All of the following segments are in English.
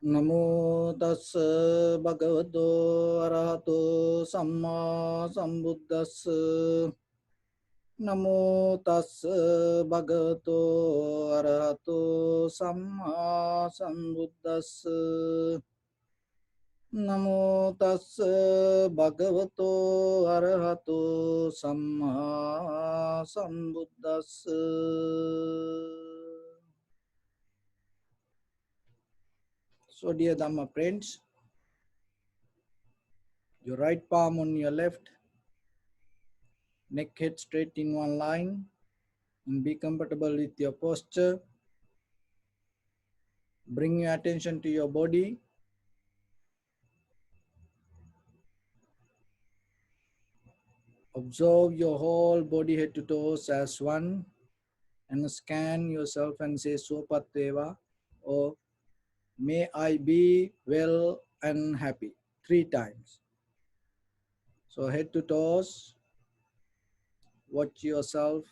Namo tassa bhagavato arahato samma sambuddhassa. Namo tassa bhagavato arahato samma sambuddhassa. Namo tassa bhagavato arahato samma sambuddhassa. So dear Dhamma friends, your right palm on your left, neck head straight in one line, and be comfortable with your posture. Bring your attention to your body. Observe your whole body head to toes as one, and scan yourself and say Swapateva, or may I be well and happy 3 times. So head to toes, watch yourself.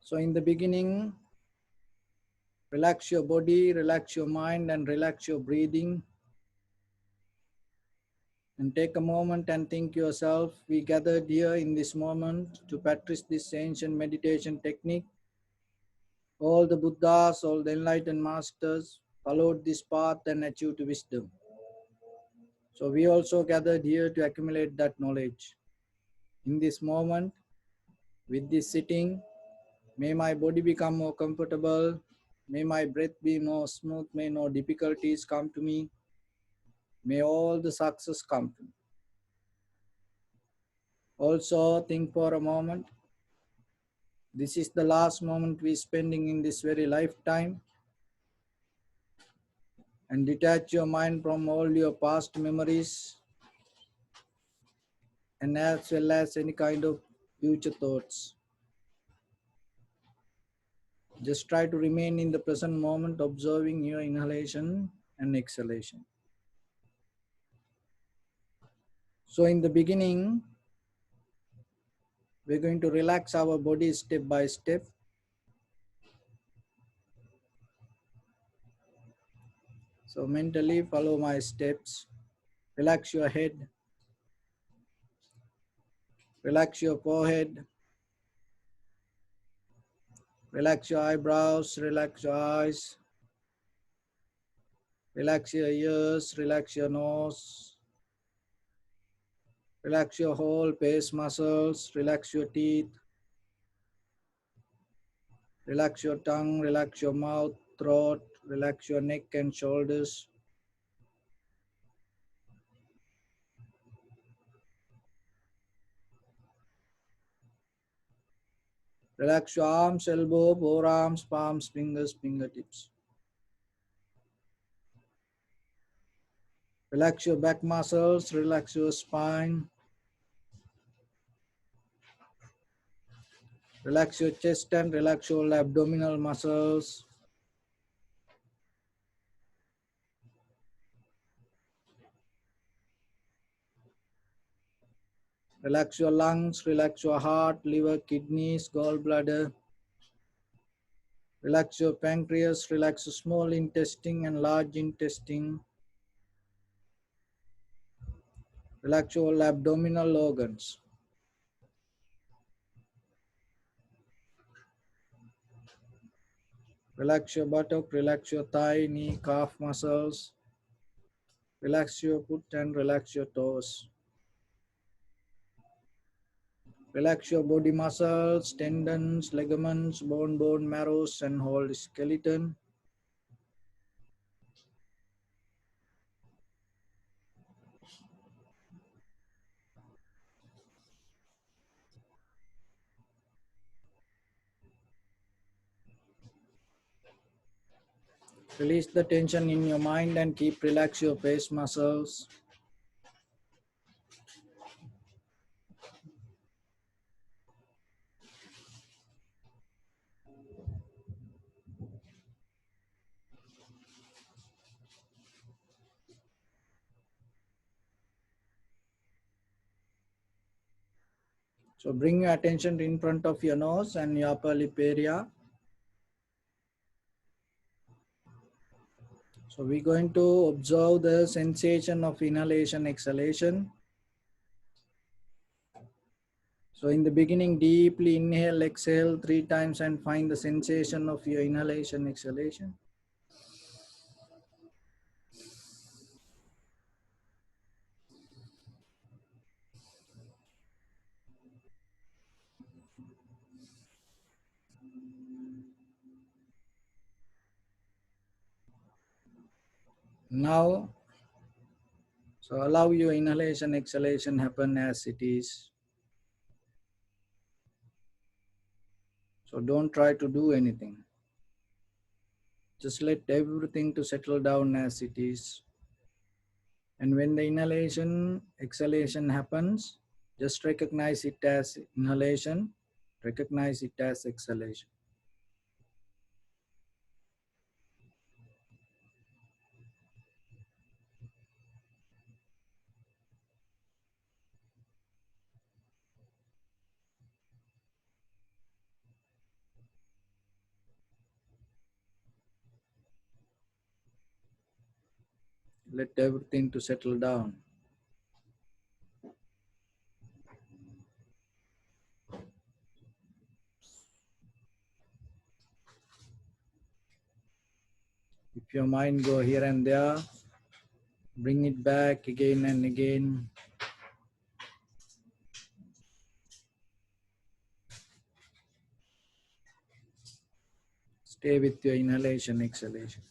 So in the beginning, relax your body, relax your mind, and relax your breathing. And take a moment and think yourself, we gathered here in this moment to practice this ancient meditation technique. All the Buddhas, all the enlightened masters followed this path and achieved wisdom. So we also gathered here to accumulate that knowledge. In this moment, with this sitting, may my body become more comfortable, may my breath be more smooth, may no difficulties come to me, may all the success come to me. Also think for a moment, this is the last moment we are spending in this very lifetime, and detach your mind from all your past memories and as well as any kind of future thoughts. Just try to remain in the present moment, observing your inhalation and exhalation. So in the beginning, we're going to relax our body step by step. So mentally follow my steps. Relax your head. Relax your forehead. Relax your eyebrows. Relax your eyes. Relax your ears. Relax your nose. Relax your whole face muscles. Relax your teeth. Relax your tongue. Relax your mouth, throat. Relax your neck and shoulders. Relax your arms, elbow, forearms, palms, fingers, fingertips. Relax your back muscles, relax your spine. Relax your chest and relax your abdominal muscles. Relax your lungs, relax your heart, liver, kidneys, gallbladder. Relax your pancreas, relax your small intestine and large intestine. Relax your abdominal organs. Relax your buttock, relax your thigh, knee, calf muscles. Relax your foot and relax your toes. Relax your body muscles, tendons, ligaments, bone marrows, and whole skeleton. Release the tension in your mind and keep relax your face muscles. So bring your attention in front of your nose and your upper lip area. So we're going to observe the sensation of inhalation, exhalation. So in the beginning, deeply inhale, exhale 3 times and find the sensation of your inhalation, exhalation. Now, so allow your inhalation, exhalation happen as it is. So don't try to do anything. Just let everything to settle down as it is. And when the inhalation, exhalation happens, just recognize it as inhalation, recognize it as exhalation. Let everything to settle down. If your mind go here and there, bring it back again and again. Stay with your inhalation, exhalation.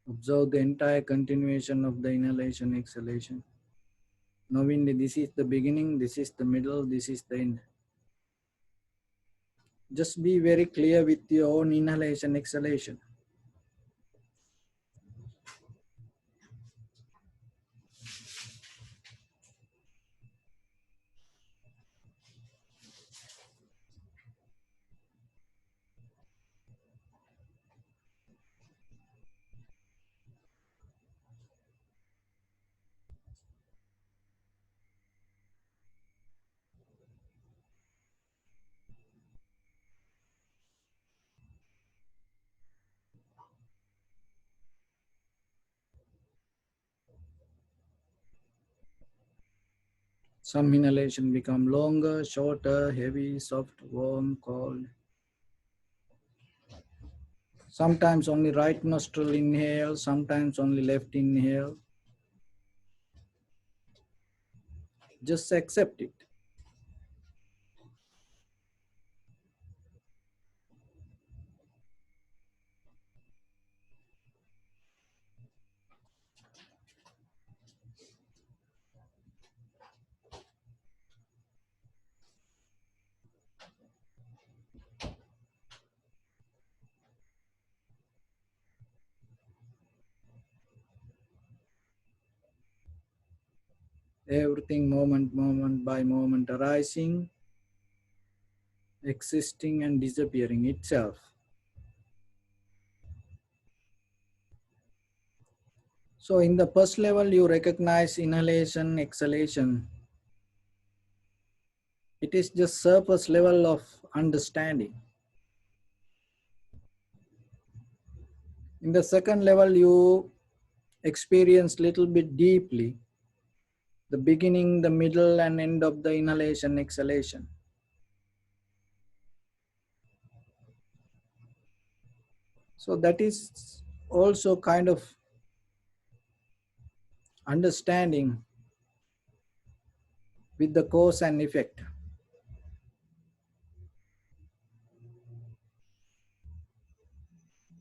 Observe the entire continuation of the inhalation, exhalation. Knowing that this is the beginning, this is the middle, this is the end. Just be very clear with your own inhalation, exhalation. Some inhalation become longer, shorter, heavy, soft, warm, cold. Sometimes only right nostril inhale, sometimes only left inhale. Just accept it. Everything moment by moment arising, existing and disappearing itself. So in the first level, you recognize inhalation, exhalation. It is just surface level of understanding. In the second level, you experience little bit deeply the beginning, the middle and end of the inhalation, exhalation. So that is also kind of understanding with the cause and effect.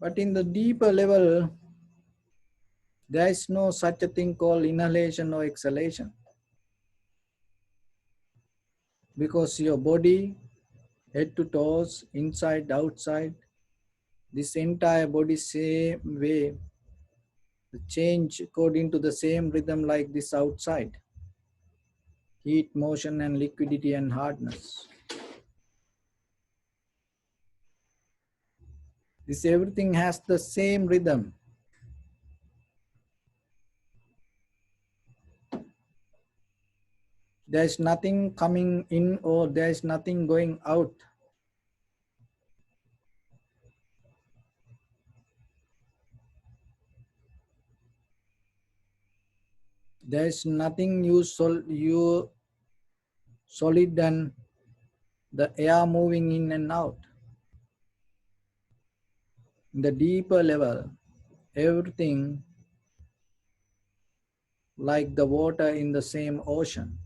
But in the deeper level, there is no such a thing called inhalation or exhalation, because your body, head to toes, inside, outside, this entire body same way, the change according to the same rhythm like this outside, heat, motion and liquidity and hardness. This everything has the same rhythm. There is nothing coming in or there is nothing going out. There is nothing you solid than the air moving in and out. In the deeper level, everything like the water in the same ocean.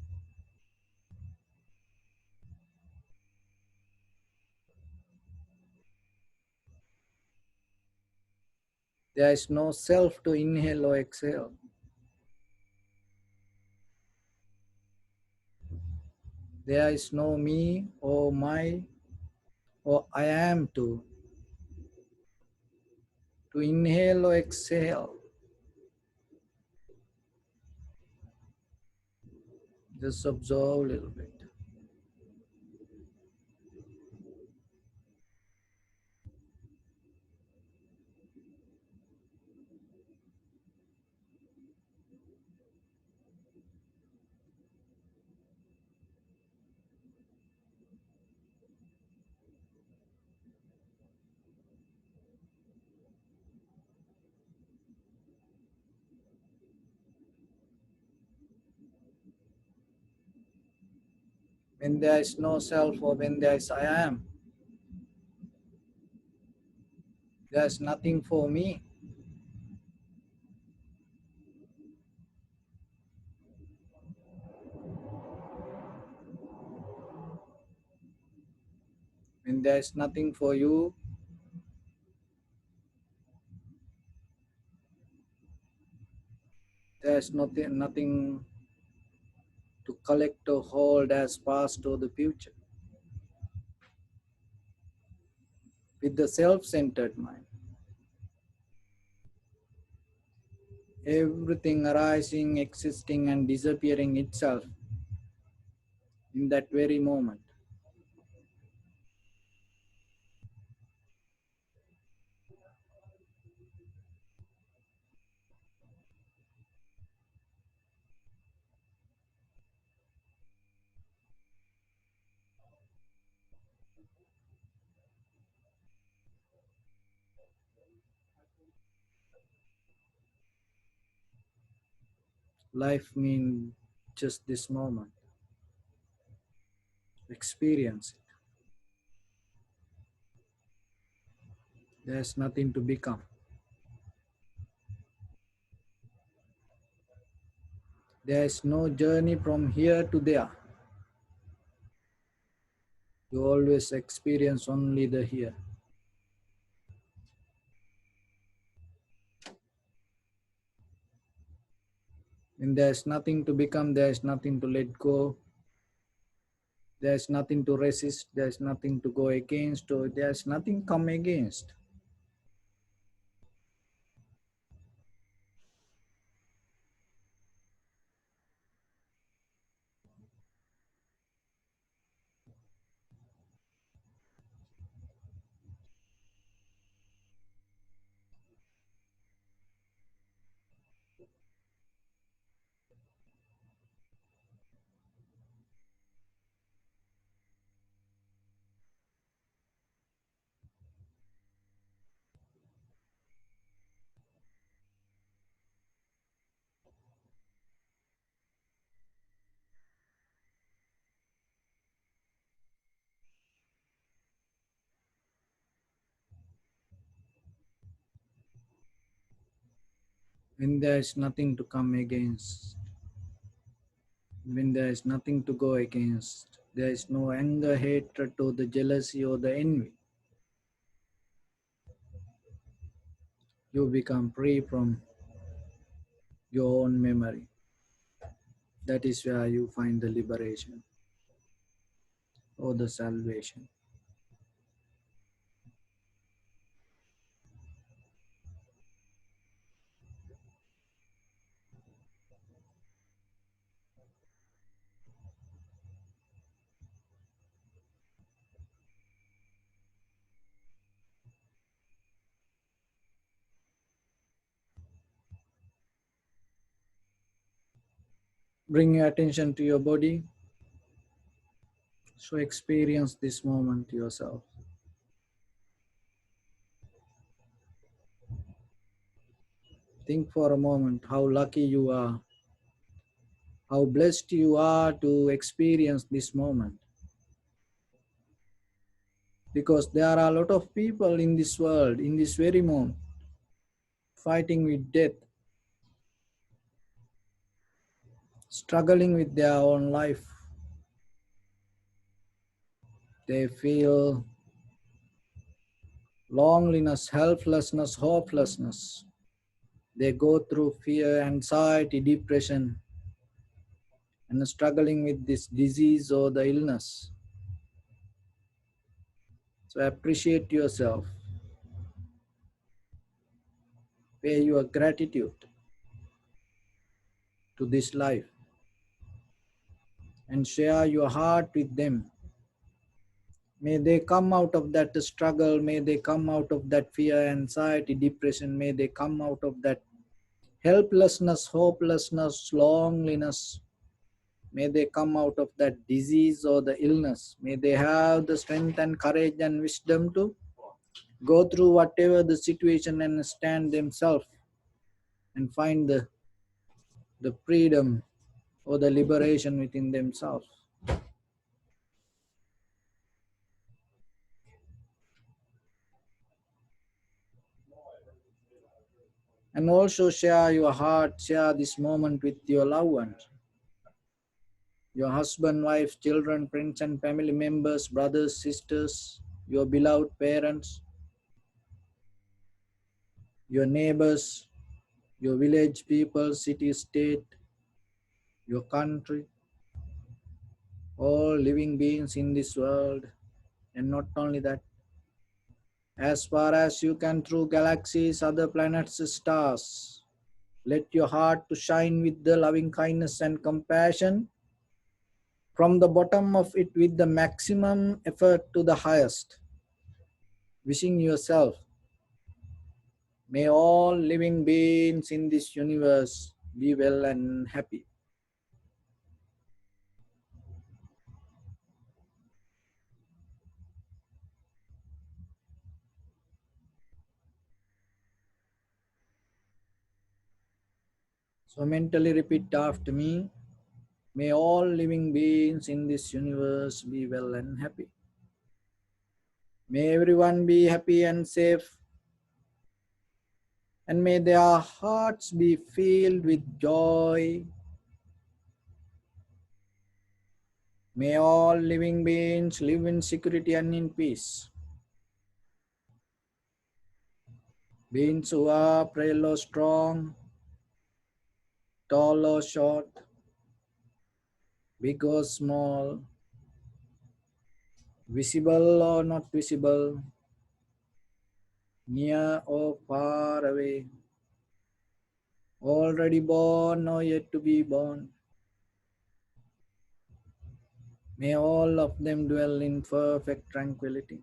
There is no self to inhale or exhale. There is no me or my or I am to inhale or exhale. Just observe a little bit. When there is no self or when there is I am, there is nothing for me. When there is nothing for you, there is nothing to collect or hold as past or the future. With the self-centered mind, everything arising, existing and disappearing itself in that very moment. Life means just this moment. Experience it. There's nothing to become. There is no journey from here to there. You always experience only the here. When there's nothing to become, there's nothing to let go. There's nothing to resist. There's nothing to go against, or there's nothing come against. When there's nothing to come against, when there is nothing to go against. There is no anger, hatred, or the jealousy or the envy. You become free from your own memory. That is where you find the liberation or the salvation. Bring your attention to your body. So experience this moment yourself. Think for a moment how lucky you are, how blessed you are to experience this moment. Because there are a lot of people in this world, in this very moment, fighting with death, struggling with their own life. They feel loneliness, helplessness, hopelessness. They go through fear, anxiety, depression, and struggling with this disease or the illness. So appreciate yourself, pay your gratitude to this life, and share your heart with them. May they come out of that struggle, may they come out of that fear, anxiety, depression, may they come out of that helplessness, hopelessness, loneliness. May they come out of that disease or the illness. May they have the strength and courage and wisdom to go through whatever the situation and stand themselves and find the freedom or the liberation within themselves. And also share your heart, share this moment with your loved ones, your husband, wife, children, friends and family members, brothers, sisters, your beloved parents, your neighbors, your village people, city, state, your country, all living beings in this world. And not only that, as far as you can through galaxies, other planets, stars, let your heart to shine with the loving kindness and compassion from the bottom of it with the maximum effort to the highest. Wishing yourself, may all living beings in this universe be well and happy. So mentally repeat after me. May all living beings in this universe be well and happy. May everyone be happy and safe. And may their hearts be filled with joy. May all living beings live in security and in peace. Beings who are frail or strong, tall or short, big or small, visible or not visible, near or far away, already born or yet to be born. May all of them dwell in perfect tranquility.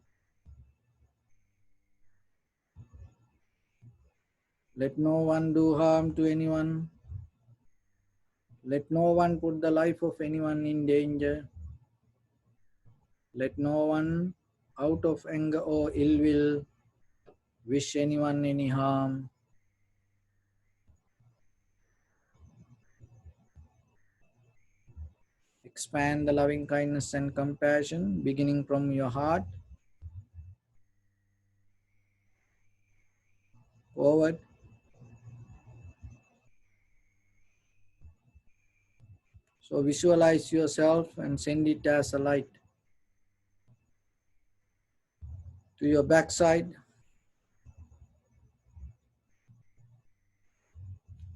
Let no one do harm to anyone. Let no one put the life of anyone in danger. Let no one, out of anger or ill will, wish anyone any harm. Expand the loving kindness and compassion beginning from your heart forward So visualize yourself and send it as a light to your backside,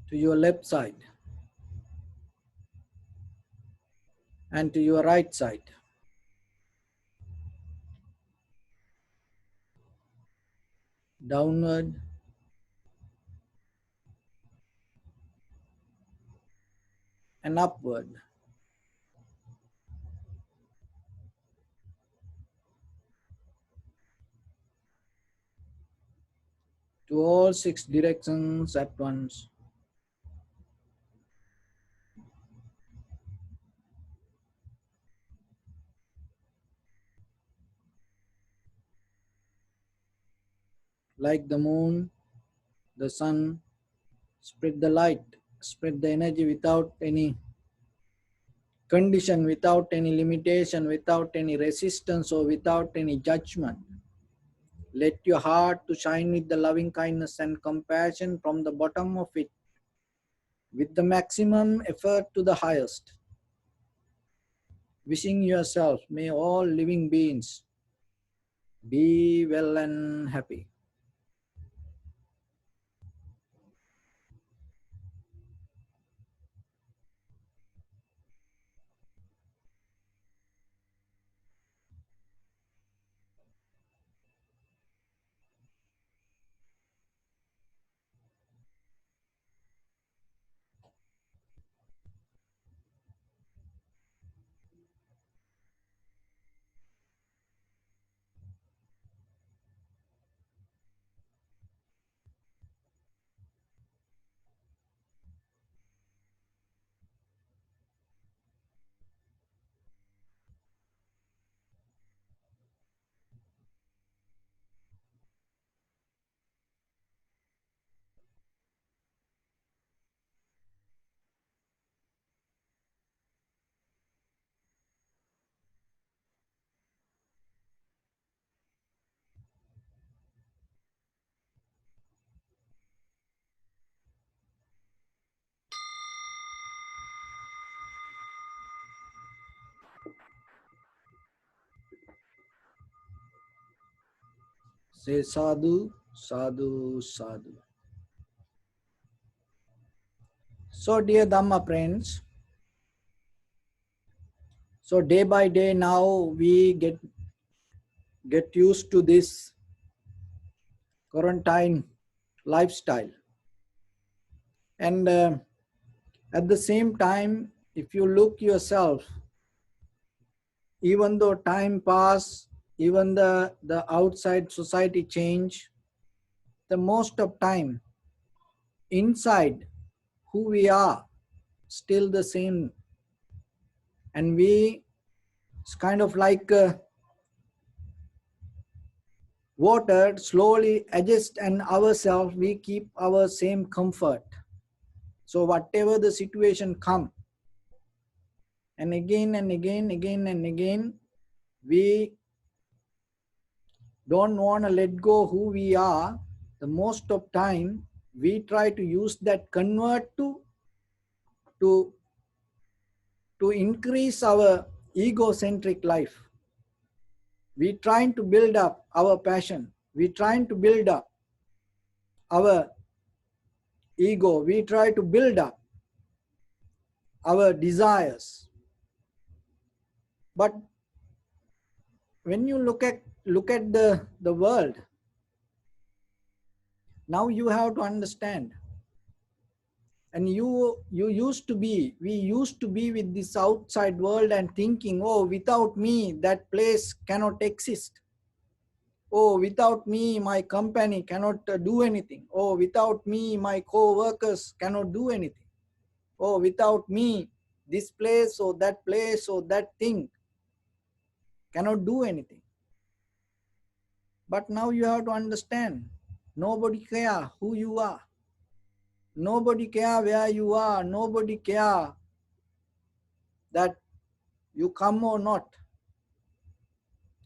to your left side, and to your right side. Downward and upward. To all six directions at once. Like the moon, the sun, spread the light, spread the energy without any condition, without any limitation, without any resistance or without any judgment. Let your heart to shine with the loving kindness and compassion from the bottom of it, with the maximum effort to the highest. Wishing yourself, may all living beings be well and happy. Say sadhu, sadhu, sadhu. So dear Dhamma friends, so day by day now we get used to this quarantine lifestyle. And at the same time, if you look yourself, even though time pass, even the outside society change, the most of time inside who we are still the same. And we, it's kind of like water slowly adjust and ourselves, we keep our same comfort. So whatever the situation come, and again and again, again and again, we don't want to let go who we are. The most of time we try to use that convert to to increase our egocentric life. We trying to build up our passion. We trying to build up our ego. We try to build up our desires. But when you look at the world, now you have to understand. And you used to be, we used to be with this outside world and thinking, oh, without me that place cannot exist. Oh, without me my company cannot do anything. Oh, without me my co-workers cannot do anything. Oh, without me this place or that thing cannot do anything. But now you have to understand, nobody care who you are. Nobody care where you are. Nobody care that you come or not.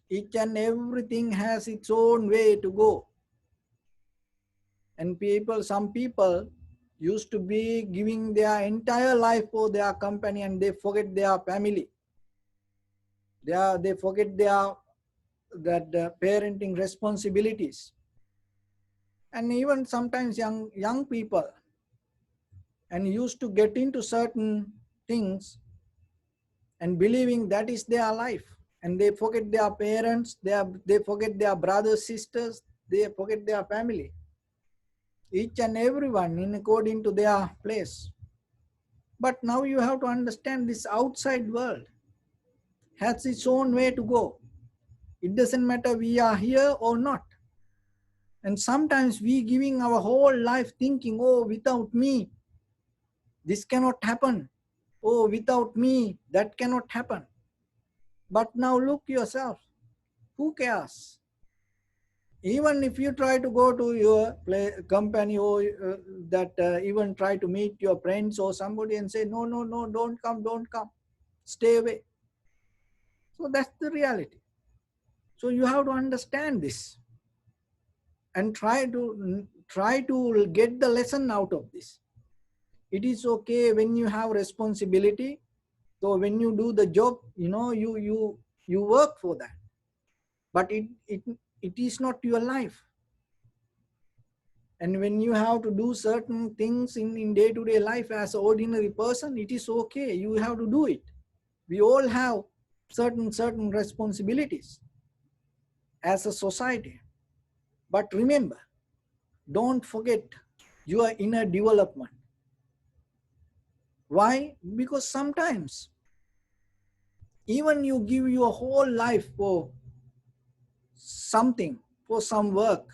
Each and everything has its own way to go. And some people, used to be giving their entire life for their company, and they forget their family. They forget their parenting responsibilities. And even sometimes young people and used to get into certain things and believing that is their life, and they forget their parents, they forget their brothers, sisters, they forget their family, each and everyone in according to their place. But now you have to understand, this outside world has its own way to go. It doesn't matter we are here or not. And sometimes we giving our whole life thinking, oh, without me this cannot happen, oh, without me that cannot happen. But now look yourself, who cares? Even if you try to go to your company, or even try to meet your friends or somebody and say, no, no, no, don't come, stay away. So that's the reality. So you have to understand this and try to get the lesson out of this. It is okay when you have responsibility. So when you do the job, you work for that. But it is not your life. And when you have to do certain things in day-to-day life as an ordinary person, it is okay. You have to do it. We all have certain responsibilities as a society. But remember, don't forget your inner development. Why? Because sometimes even you give your whole life for something, for some work,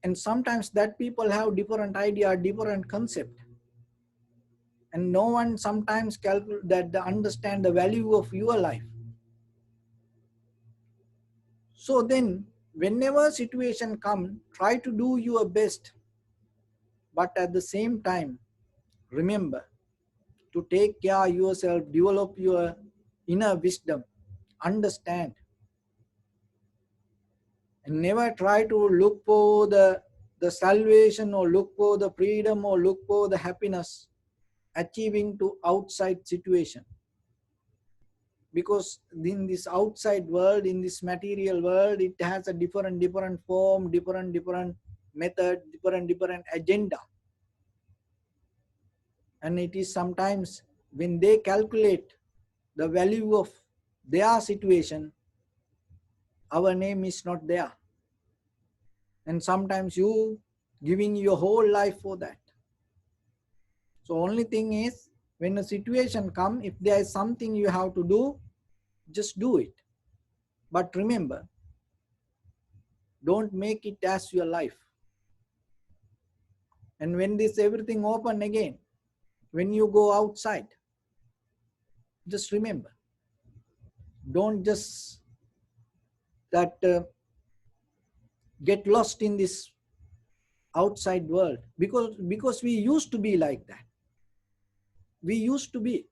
and sometimes that people have different idea, different concept, and no one sometimes understand the value of your life. So then whenever situation come, try to do your best, but at the same time remember to take care of yourself, develop your inner wisdom, understand, and never try to look for the salvation, or look for the freedom, or look for the happiness achieving to outside situation. Because in this outside world, in this material world, it has a different form, different method, different agenda. And it is sometimes when they calculate the value of their situation, our name is not there. And sometimes you giving your whole life for that. So only thing is, when a situation come, if there is something you have to do, just do it. But remember, don't make it as your life. And when this everything open again, when you go outside, just remember, don't just get lost in this outside world, because we used to be like that. We used to be,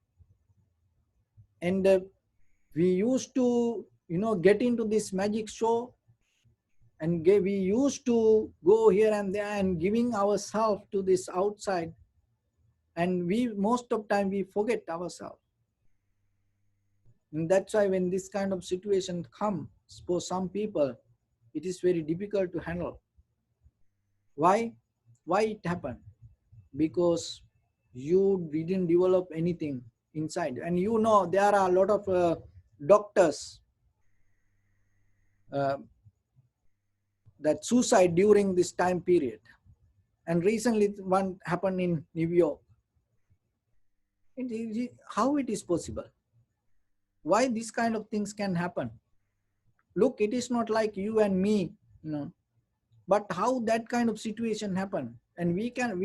and we used to get into this magic show, and we used to go here and there and giving ourselves to this outside, and we most of time we forget ourselves. And that's why when this kind of situation comes for some people, it is very difficult to handle. Why it happened? Because you didn't develop anything inside. And there are a lot of doctors that suicide during this time period. And recently one happened in New York. How it is possible? Why these kind of things can happen? Look, it is not like you and me, but how that kind of situation happen? And we can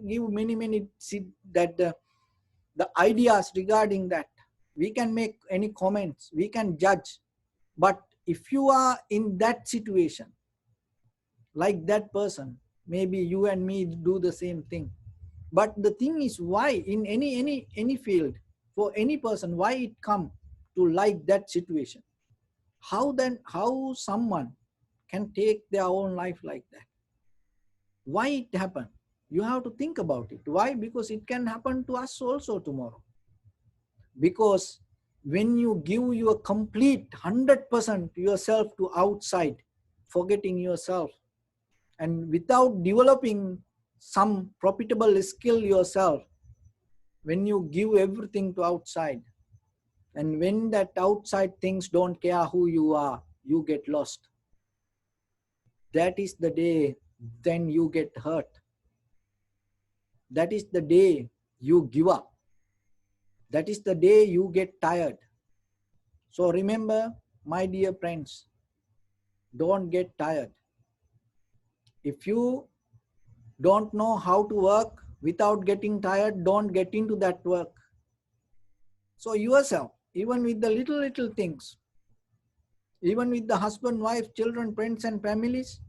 give many that the ideas regarding that. We can make any comments, we can judge. But if you are in that situation, like that person, maybe you and me do the same thing. But the thing is, why in any field, for any person, why it come to like that situation? How someone can take their own life like that? Why it happen? You have to think about it. Why? Because it can happen to us also tomorrow. Because when you give your complete 100% yourself to outside, forgetting yourself, and without developing some profitable skill yourself, when you give everything to outside, and when that outside things don't care who you are, you get lost. That is the day then you get hurt. That is the day you give up. That is the day you get tired. So remember, my dear friends, don't get tired. If you don't know how to work without getting tired, don't get into that work. So yourself, even with the little things, even with the husband, wife, children, friends and families,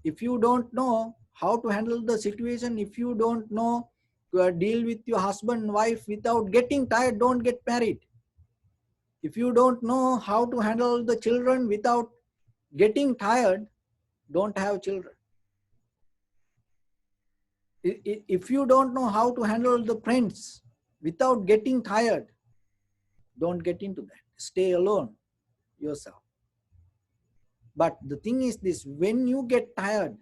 if you don't know how to handle the situation, if you don't know to deal with your husband, wife without getting tired, don't get married. If you don't know how to handle the children without getting tired, don't have children. If you don't know how to handle the friends without getting tired, don't get into that. Stay alone yourself. But the thing is this, when you get tired,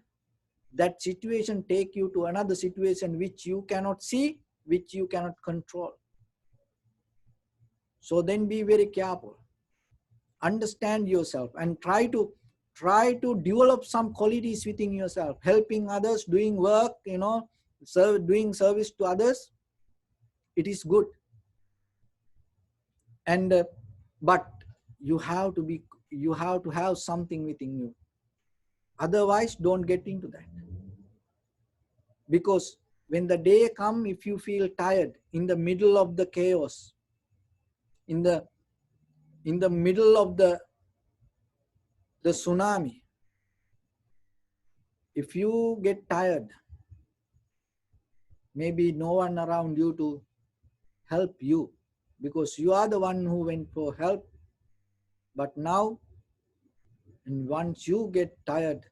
that situation take you to another situation which you cannot see, which you cannot control. So then be very careful. Understand yourself and try to develop some qualities within yourself. Helping others, doing work, doing service to others, it is good. And but you have to have something within you. Otherwise, don't get into that. Because when the day comes, if you feel tired in the middle of the chaos, in the middle of the tsunami, if you get tired, maybe no one around you to help you, because you are the one who went for help. But now, and once you get tired,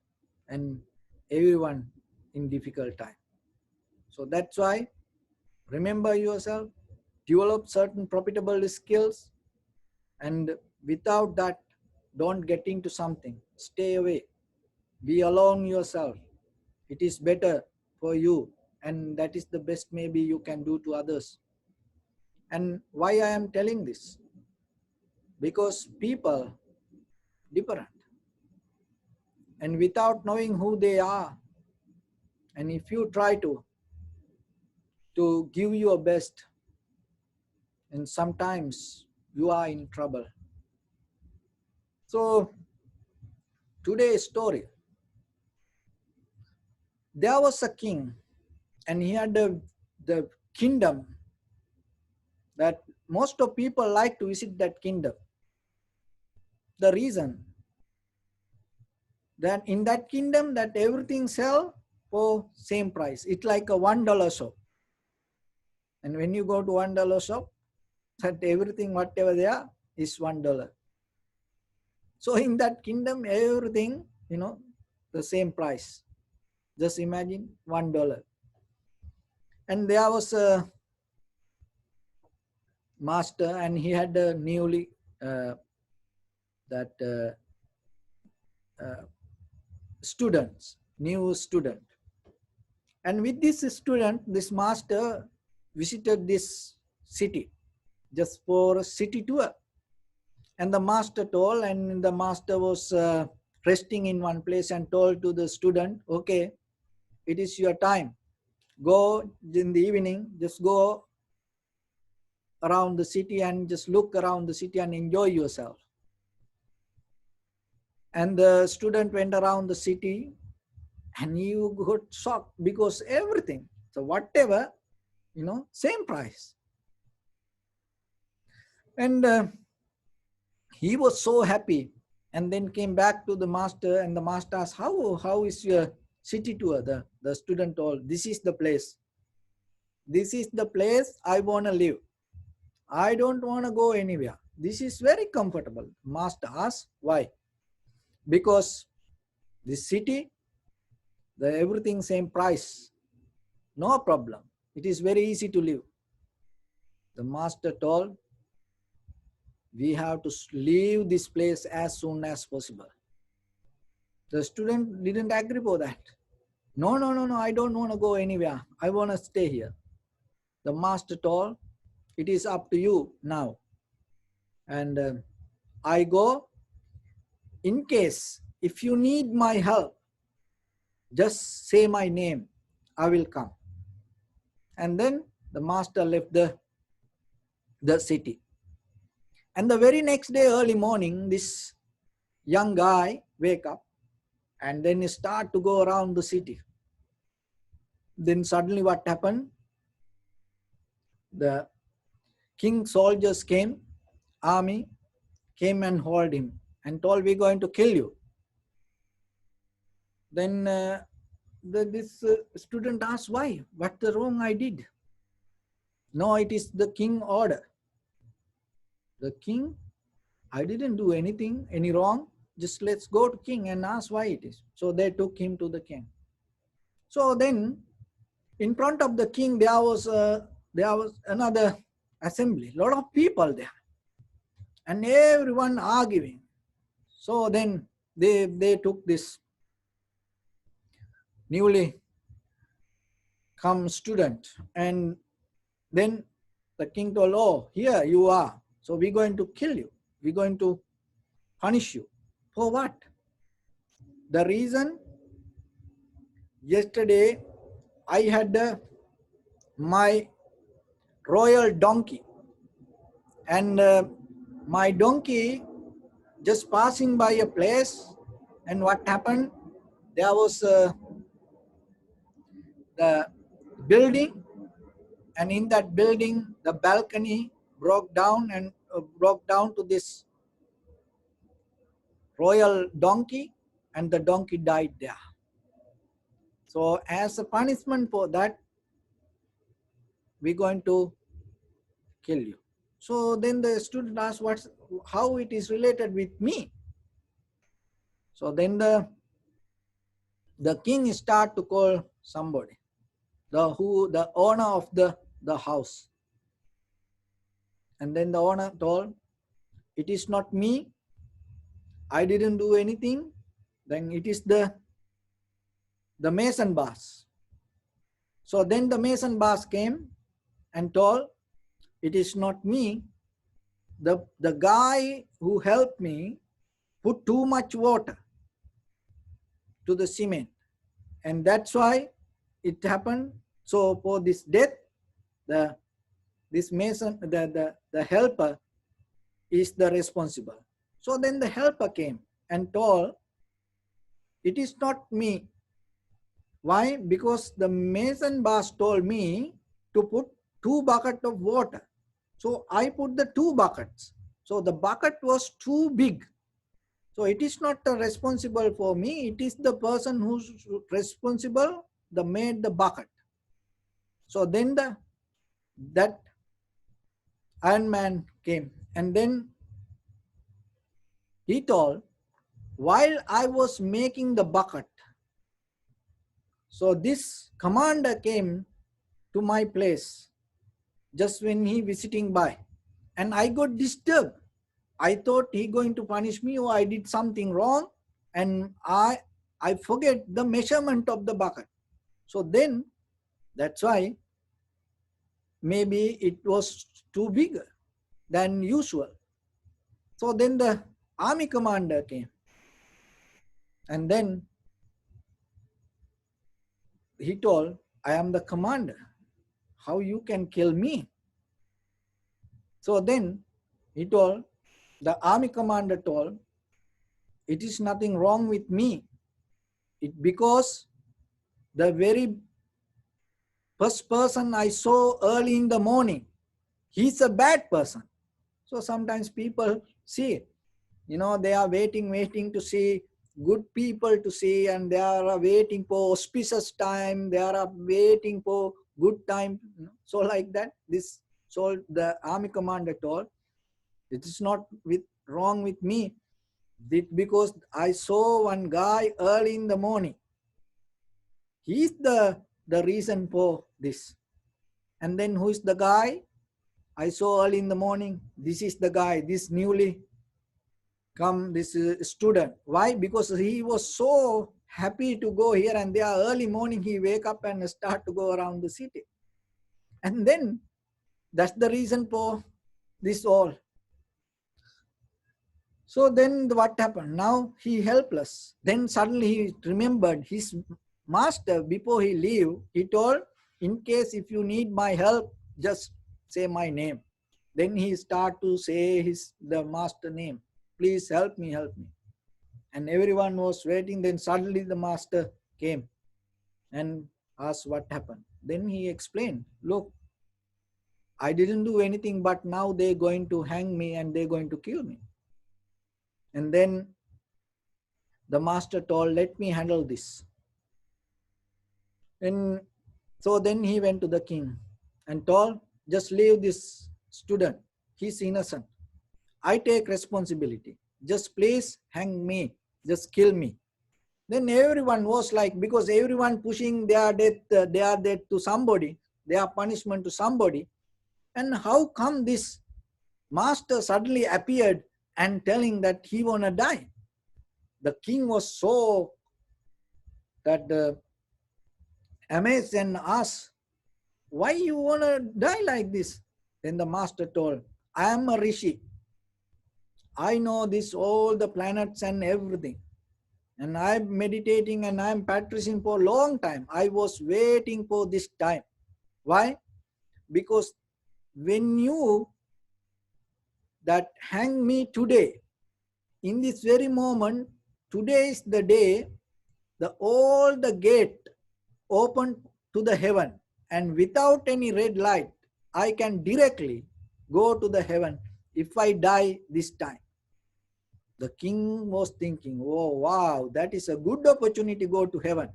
and everyone in difficult time. So that's why, remember yourself, develop certain profitable skills, and without that, don't get into something. Stay away. Be alone yourself. It is better for you, and that is the best maybe you can do to others. And why I am telling this? Because people different, and without knowing who they are, and if you try to give your best, and sometimes you are in trouble. So today's story, there was a king, and he had the kingdom that most of people like to visit that kingdom. The reason that in that kingdom that everything sell for same price. It's like a $1 shop. And when you go to $1 shop, that everything whatever there is $1. So in that kingdom, everything, the same price. Just imagine $1. And there was a master, and he had a newly new student. And with this student, this master visited this city just for a city tour. And the master told, and the master was resting in one place and told to the student, okay, it is your time. Go in the evening, just go around the city and just look around the city and enjoy yourself. And the student went around the city, and you got shocked because everything, so whatever, same price. And he was so happy, and then came back to the master, and the master asked, how is your city tour? The student told, this is the place. This is the place I want to live. I don't want to go anywhere. This is very comfortable. Master asked, why? Because this city, the everything same price. No problem. It is very easy to live. The master told, we have to leave this place as soon as possible. The student didn't agree for that. No, no, no, no, I don't want to go anywhere. I want to stay here. The master told, it is up to you now. And I go, in case, if you need my help, just say my name, I will come. And then the master left the city. And the very next day, early morning, this young guy wake up and then he start to go around the city. Then suddenly what happened? The king soldiers came, army came and hold him and told, we're going to kill you. Then this student asked, why? What the wrong I did? No, it is the king order. The king, I didn't do anything, any wrong. Just let's go to king and ask why it is. So they took him to the king. So then in front of the king, there was another assembly, lot of people there, and everyone arguing. So then they took this newly come student, and then the king told, oh, here you are. So we're going to kill you. We're going to punish you. For what? The reason, yesterday I had my royal donkey, and my donkey just passing by a place, and what happened? There was the building, and in that building the balcony broke down and broke down to this royal donkey, and the donkey died there. So as a punishment for that, we're going to kill you. So then the student asked, how it is related with me? So then the king start to call somebody, the owner of the house. And then the owner told, it is not me, I didn't do anything. Then it is the mason boss. So then the mason boss came and told, it is not me, the guy who helped me put too much water to the cement, and that's why it happened. So for this death, this mason, the helper is the responsible. So then the helper came and told, it is not me. Why? Because the mason boss told me to put 2 buckets of water. So I put the 2 buckets. So the bucket was too big. So it is not responsible for me. It is the person who's responsible, the made the bucket. So then that Iron Man came, and then he told, while I was making the bucket, so this commander came to my place just when he visiting by, and I got disturbed. I thought he going to punish me, or I did something wrong, and I forget the measurement of the bucket. So then that's why maybe it was too big than usual. So then the army commander came, and then he told, I am the commander. How you can kill me? So then he told, the army commander told, it is nothing wrong with me. Because the very first person I saw early in the morning, he's a bad person. So sometimes people see, they are waiting to see good people to see, and they are waiting for auspicious time, they are waiting for good time. So like that, so the army commander told, it is not wrong with me, because I saw one guy early in the morning. He's the the reason for this. And then who is the guy? I saw early in the morning, this is the guy, this newly come, this student. Why? Because he was so happy to go here, and there early morning he wake up and start to go around the city. And then that's the reason for this all. So then what happened? Now he helpless. Then suddenly he remembered his master. Before he leave, he told, in case if you need my help, just say my name. Then he start to say the master name. Please help me, help me. And everyone was waiting. Then suddenly the master came and asked what happened. Then he explained, look, I didn't do anything, but now they're going to hang me and they're going to kill me. And then the master told, let me handle this. And so then he went to the king and told, just leave this student. He's innocent. I take responsibility. Just please hang me. Just kill me. Then everyone was like, because everyone pushing their death to somebody, their punishment to somebody. And how come this master suddenly appeared and telling that he wanna die? The king was so that amazed and asked, why you wanna die like this? Then the master told, I am a rishi. I know this, all the planets and everything. And I'm meditating and I'm practicing for a long time. I was waiting for this time. Why? Because when you that hang me today, in this very moment, today is the day, all the gate open to the heaven, and without any red light, I can directly go to the heaven if I die this time. The king was thinking, oh wow, that is a good opportunity to go to heaven.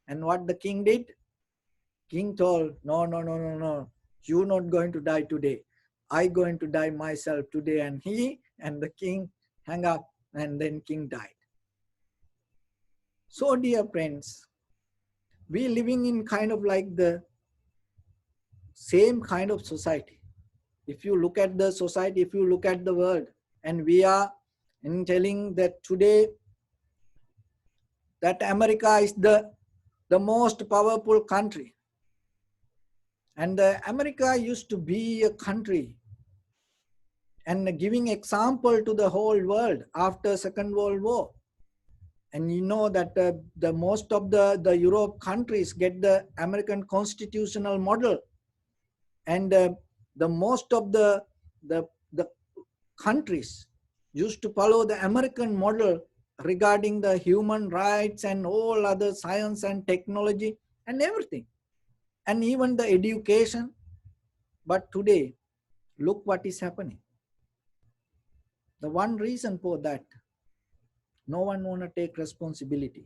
And what the king did? King told, no, you're not going to die today. I'm going to die myself today. And he and the king hung up, and then king died. So dear friends, we living in kind of like the same kind of society. If you look at the society, if you look at the world, and we are telling that today that America is the most powerful country. And America used to be a country and giving example to the whole world after Second World War. And you know that the most of the Europe countries get the American constitutional model, and the most of the countries used to follow the American model regarding the human rights and all other science and technology and everything, and even the education. But today, look what is happening. The one reason for that, no one want to take responsibility.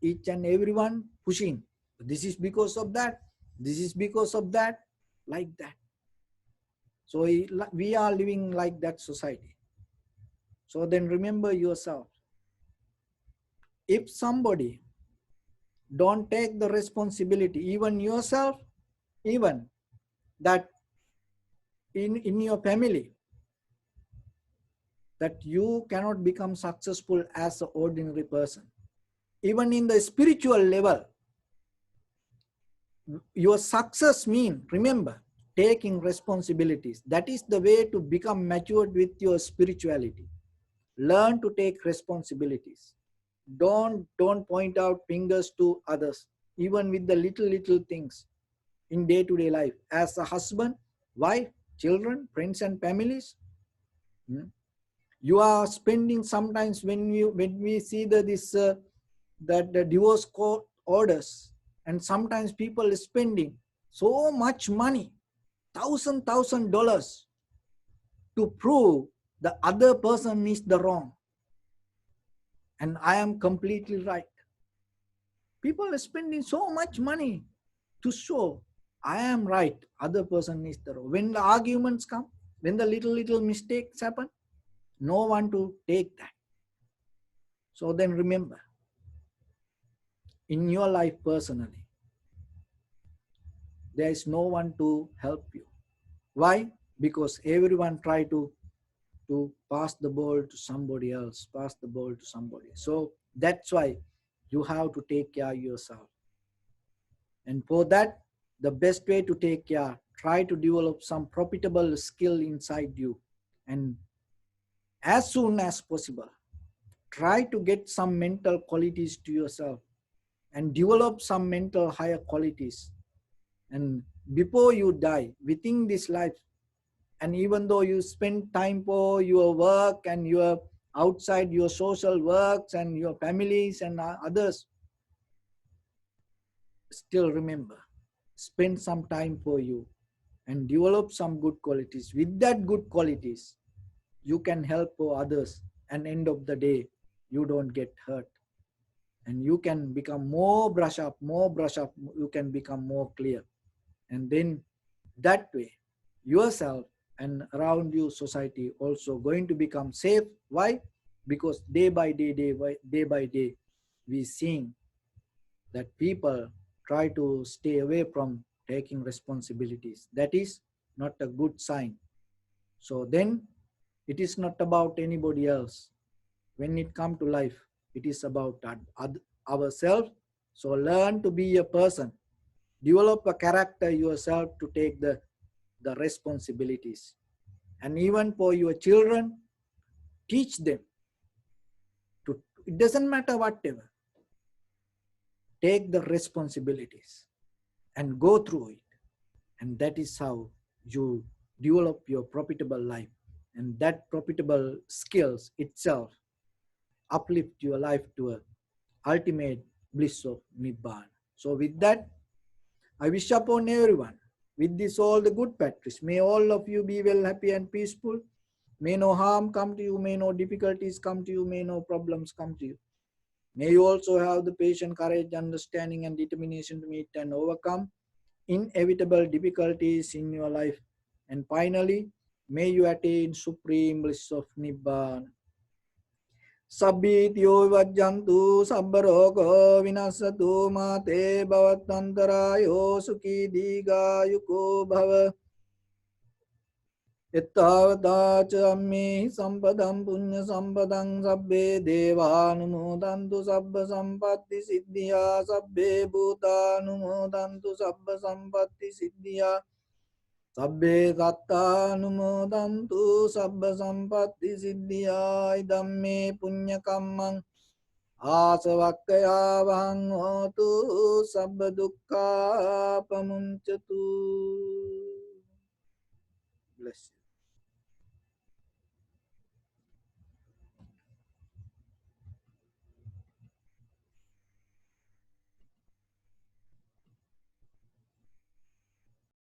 Each and everyone pushing. This is because of that. This is because of that. Like that. So we are living like that society. So then remember yourself. If somebody don't take the responsibility, even yourself, even that in your family, that you cannot become successful as an ordinary person. Even in the spiritual level, your success mean, remember, taking responsibilities. That is the way to become matured with your spirituality. Learn to take responsibilities. Don't point out fingers to others, even with the little things in day-to-day life. As a husband, wife, children, friends and families, you are spending sometimes when we see that the divorce court orders, and sometimes people are spending so much money, $1,000 to prove the other person is the wrong and I am completely right. People are spending so much money to show I am right, other person is the wrong. When the arguments come, when the little mistakes happen, no one to take that. So then remember, in your life personally, there is no one to help you. Why? Because everyone try to pass the ball to somebody else, pass the ball to somebody. So that's why you have to take care of yourself. And for that, the best way to take care, try to develop some profitable skill inside you. And as soon as possible, try to get some mental qualities to yourself and develop some mental higher qualities. And before you die, within this life, and even though you spend time for your work and your outside your social works and your families and others, still remember, spend some time for you and develop some good qualities. With that good qualities, you can help for others, and end of the day, you don't get hurt, and you can become more brush up, you can become more clear. And then that way, yourself and around you society also going to become safe. Why? Because day by day, day by day, we seeing that people try to stay away from taking responsibilities. That is not a good sign. So then it is not about anybody else. When it comes to life, it is about ourselves. So learn to be a person. Develop a character yourself to take the responsibilities. And even for your children, teach them to, it doesn't matter whatever, take the responsibilities and go through it. And that is how you develop your profitable life. And that profitable skills itself uplift your life to a ultimate bliss of Nibbana. So with that, I wish upon everyone, with this all the good practice, may all of you be well, happy and peaceful. May no harm come to you, may no difficulties come to you, may no problems come to you. May you also have the patience, courage, understanding and determination to meet and overcome inevitable difficulties in your life. And finally, may you attain supreme bliss of Nibbana. Sabbityo vajjantu sabbarogo vinasatu mate bhavatantarayo sukhi digayuko bhava. Ittavata ca ammi sampadam punya sampadam sabbe devanumodantu sabba sampatti siddhya sabbe bhutanumodantu sabba sampatti siddhya sabbe sattanumodantu sabba sampatti siddhya idamme punya kammang asavakkaya vahang hotu sabba dukkha pamuncatu. Bless you.